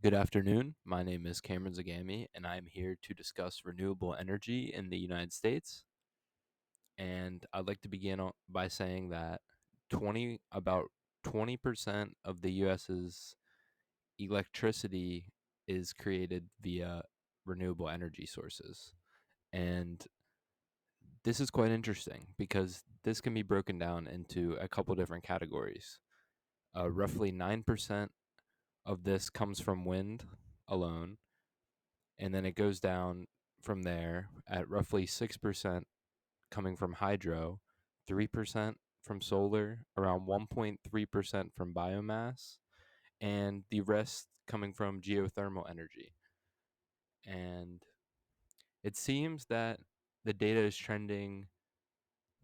Good afternoon. My name is Cameron Zagami, and I'm here to discuss renewable energy in the United States. And I'd like to begin by saying that about 20% of the U.S.'s electricity is created via renewable energy sources. And this is quite interesting because this can be broken down into a couple different categories. Roughly 9% of this comes from wind alone, and then it goes down from there at roughly 6% coming from hydro, 3% from solar, around 1.3% from biomass, and the rest coming from geothermal energy. And it seems that the data is trending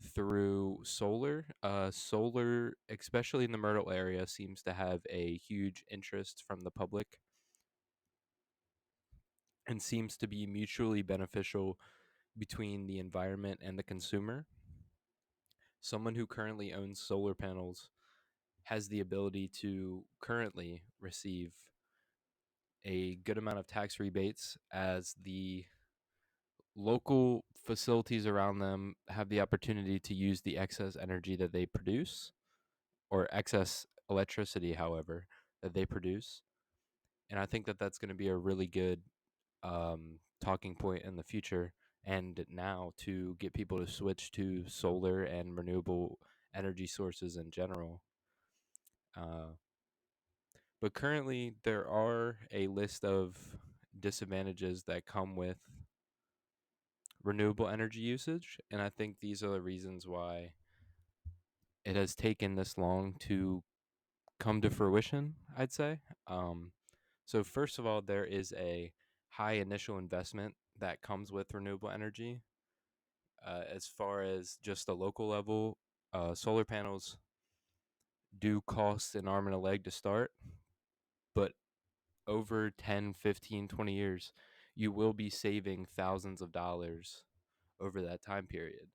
through solar. Solar, especially in the Myrtle area, seems to have a huge interest from the public and seems to be mutually beneficial between the environment and the consumer. Someone who currently owns solar panels has the ability to currently receive a good amount of tax rebates as the local facilities around them have the opportunity to use the excess energy that they produce, or excess electricity, however, that they produce. And I think that that's going to be a really good talking point in the future and now to get people to switch to solar and renewable energy sources in general. Uh, but currently, there are a list of disadvantages that come with renewable energy usage, and I think these are the reasons why it has taken this long to come to fruition, I'd say. Um, so, first of all, there is a high initial investment that comes with renewable energy. As far as just a local level, solar panels do cost an arm and a leg to start, but over 10, 15, 20 years, you will be saving thousands of dollars over that time period.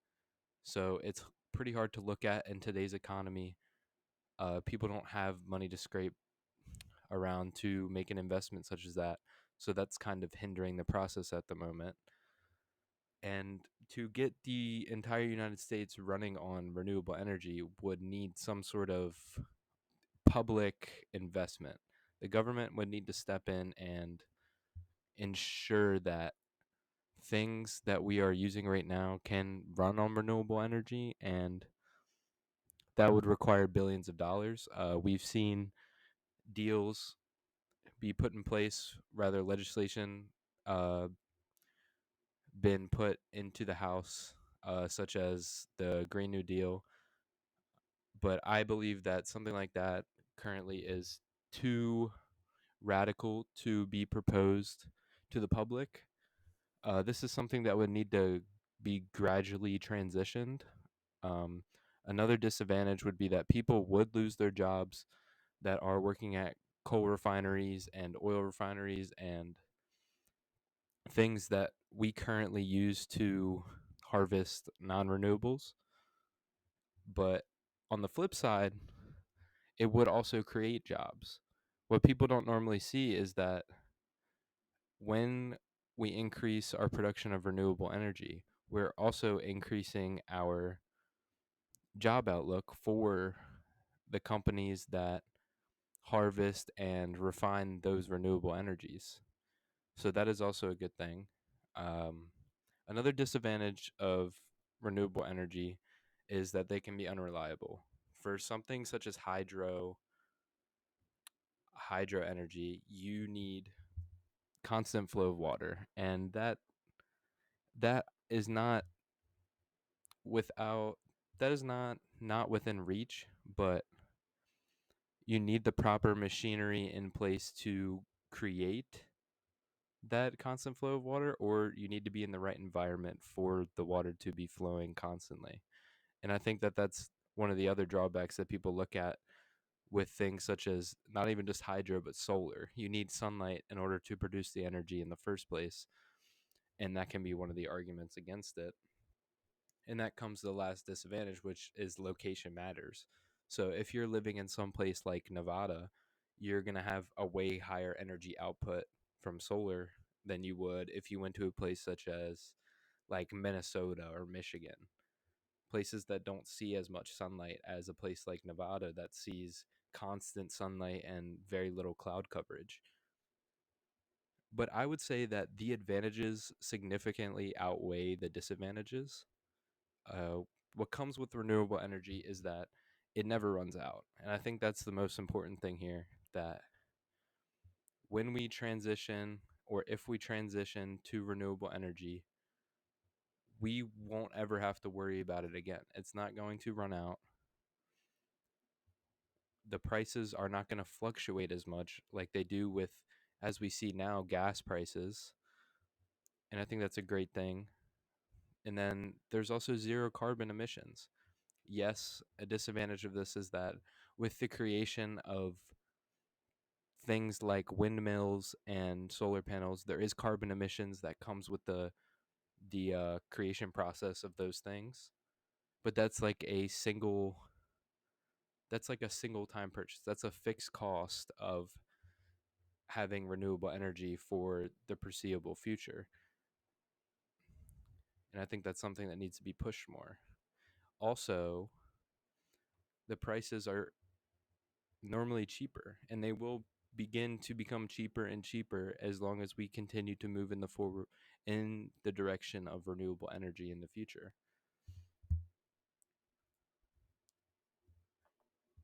So it's pretty hard to look at in today's economy. People don't have money to scrape around to make an investment such as that. So that's kind of hindering the process at the moment. And to get the entire United States running on renewable energy would need some sort of public investment. The government would need to step in and ensure that things that we are using right now can run on renewable energy, and that would require billions of dollars. We've seen deals be put in place, rather, legislation uh, been put into the House, such as the Green New Deal. But I believe that something like that currently is too radical to be proposed to the public. This is something that would need to be gradually transitioned. Um, Another disadvantage would be that people would lose their jobs that are working at coal refineries and oil refineries and things that we currently use to harvest non renewables. But on the flip side, it would also create jobs. What people don't normally see is that when we increase our production of renewable energy, we're also increasing our job outlook for the companies that harvest and refine those renewable energies. So that is also a good thing. Um, Another disadvantage of renewable energy is that they can be unreliable. For something such as hydro energy, you need constant flow of water, and that is not without that is not within reach, but you need the proper machinery in place to create that constant flow of water, or you need to be in the right environment for the water to be flowing constantly. And I think that that's one of the other drawbacks that people look at with things such as not even just hydro but solar. You need sunlight in order to produce the energy in the first place, and that can be one of the arguments against it. And that comes to the last disadvantage, which is location matters. So if you're living in some place like Nevada, you're going to have a way higher energy output from solar than you would if you went to a place such as like Minnesota or Michigan, places that don't see as much sunlight as a place like Nevada that sees constant sunlight and very little cloud coverage. But I would say that the advantages significantly outweigh the disadvantages. Uh, what comes with renewable energy is that it never runs out. And I think that's the most important thing here, that when we transition or if we transition to renewable energy, we won't ever have to worry about it again. It's not going to run out. The prices are not going to fluctuate as much like they do with, as we see now, gas prices. And I think that's a great thing. And then there's also zero carbon emissions. Yes, a disadvantage of this is that with the creation of things like windmills and solar panels, there is carbon emissions that comes with the creation process of those things. But that's like a single time purchase. That's a fixed cost of having renewable energy for the foreseeable future. And I think that's something that needs to be pushed more. Also, the prices are normally cheaper, and they will begin to become cheaper and cheaper as long as we continue to move in the direction of renewable energy in the future.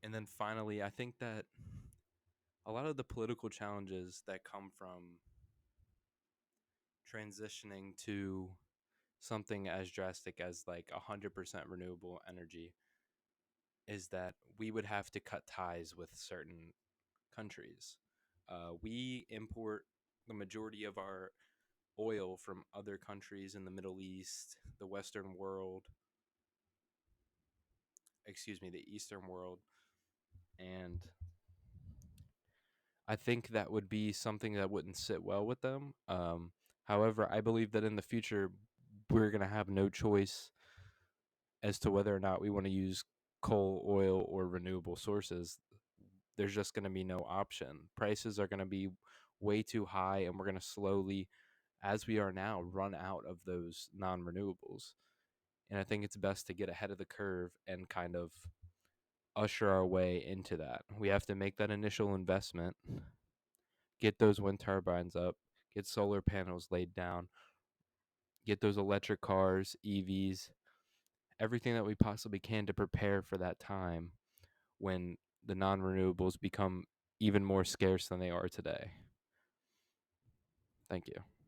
And then finally, I think that a lot of the political challenges that come from transitioning to something as drastic as like 100% renewable energy is that we would have to cut ties with certain countries. We import the majority of our oil from other countries in the Middle East, the Western world, excuse me, the Eastern world. And I think that would be something that wouldn't sit well with them. However, I believe that in the future, we're going to have no choice as to whether or not we want to use coal, oil, or renewable sources. There's just going to be no option. Prices are going to be way too high, and we're going to slowly, as we are now, run out of those non renewables. And I think it's best to get ahead of the curve and kind of usher our way into that. We have to make that initial investment, get those wind turbines up, get solar panels laid down, get those electric cars, EVs, everything that we possibly can to prepare for that time when the non renewables become even more scarce than they are today. Thank you.